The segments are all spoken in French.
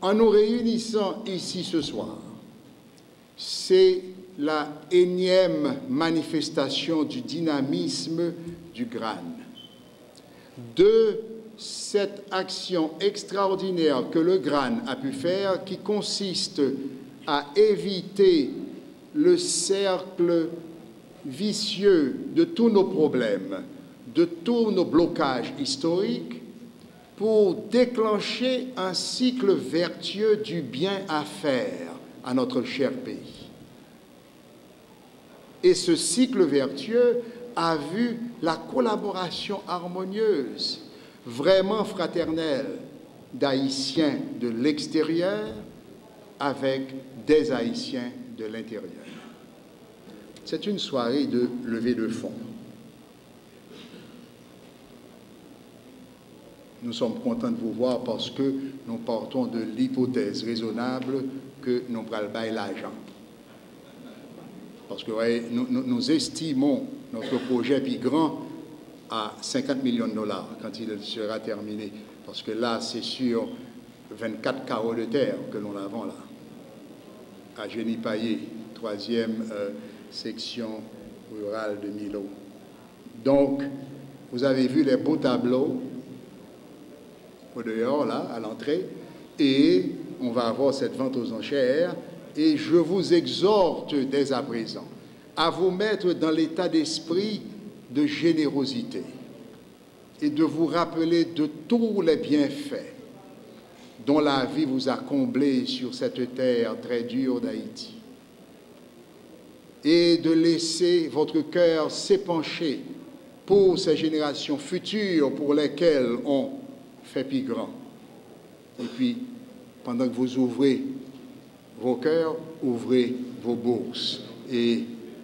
En nous réunissant ici ce soir, c'est la énième manifestation du dynamisme du GRAN, de cette action extraordinaire que le GRAN a pu faire, qui consiste à éviter le cercle vicieux de tous nos problèmes, de tous nos blocages historiques, pour déclencher un cycle vertueux du bien à faire à notre cher pays. Et ce cycle vertueux a vu la collaboration harmonieuse, vraiment fraternelle, d'Haïtiens de l'extérieur avec des Haïtiens de l'intérieur. C'est une soirée de levée de fonds. Nous sommes contents de vous voir parce que nous partons de l'hypothèse raisonnable que nous prenons l'argent. Parce que ouais, nous estimons notre projet plus grand à 50 millions de dollars quand il sera terminé. Parce que là, c'est sur 24 carreaux de terre que nous l'avons là. À Génie-Paillé, 3e section rurale de Milo. Donc, vous avez vu les beaux tableaux au dehors, là, à l'entrée, et on va avoir cette vente aux enchères, et je vous exhorte dès à présent à vous mettre dans l'état d'esprit de générosité et de vous rappeler de tous les bienfaits dont la vie vous a comblé sur cette terre très dure d'Haïti, et de laisser votre cœur s'épancher pour ces générations futures pour lesquelles on fait plus grand. Et puis, pendant que vous ouvrez vos cœurs, ouvrez vos bourses et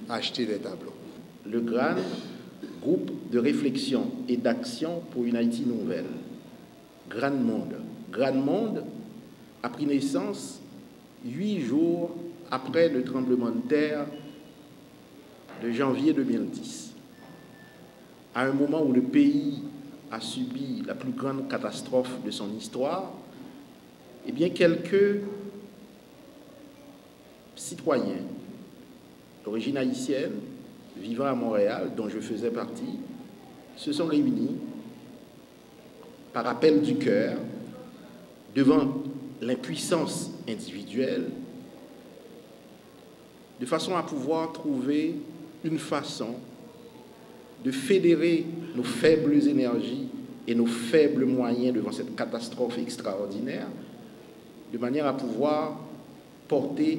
achetez des tableaux. Le GRAN, groupe de réflexion et d'action pour une Haïti nouvelle. GRAN Monde. GRAN Monde a pris naissance 8 jours après le tremblement de terre de janvier 2010. À un moment où le pays a subi la plus grande catastrophe de son histoire, eh bien, quelques citoyens d'origine haïtienne vivant à Montréal, dont je faisais partie, se sont réunis par appel du cœur devant l'impuissance individuelle, de façon à pouvoir trouver une façon de fédérer nos faibles énergies et nos faibles moyens devant cette catastrophe extraordinaire, de manière à pouvoir porter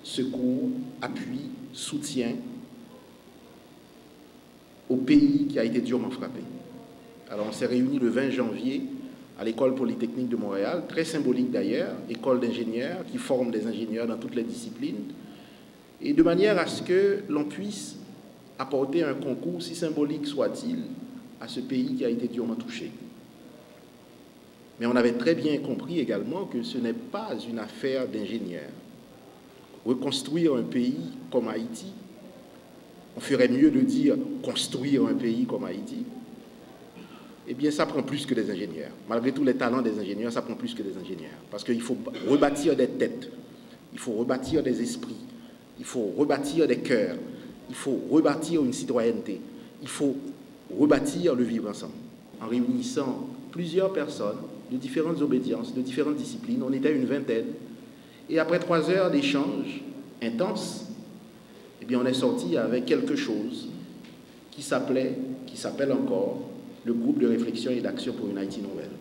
secours, appui, soutien au pays qui a été durement frappé. Alors on s'est réunis le 20 janvier à l'École polytechnique de Montréal, très symbolique d'ailleurs, école d'ingénieurs qui forme des ingénieurs dans toutes les disciplines, et de manière à ce que l'on puisse apporter un concours, si symbolique soit-il, à ce pays qui a été durement touché. Mais on avait très bien compris également que ce n'est pas une affaire d'ingénieurs. Reconstruire un pays comme Haïti, on ferait mieux de dire construire un pays comme Haïti, eh bien ça prend plus que des ingénieurs. Malgré tous les talents des ingénieurs, ça prend plus que des ingénieurs. Parce qu'il faut rebâtir des têtes, il faut rebâtir des esprits, il faut rebâtir des cœurs, il faut rebâtir une citoyenneté, il faut rebâtir le vivre ensemble. En réunissant plusieurs personnes de différentes obédiences, de différentes disciplines, on était une vingtaine, et après 3 heures d'échanges intenses, eh bien on est sorti avec quelque chose qui s'appelle encore le groupe de réflexion et d'action pour une Haïti nouvelle.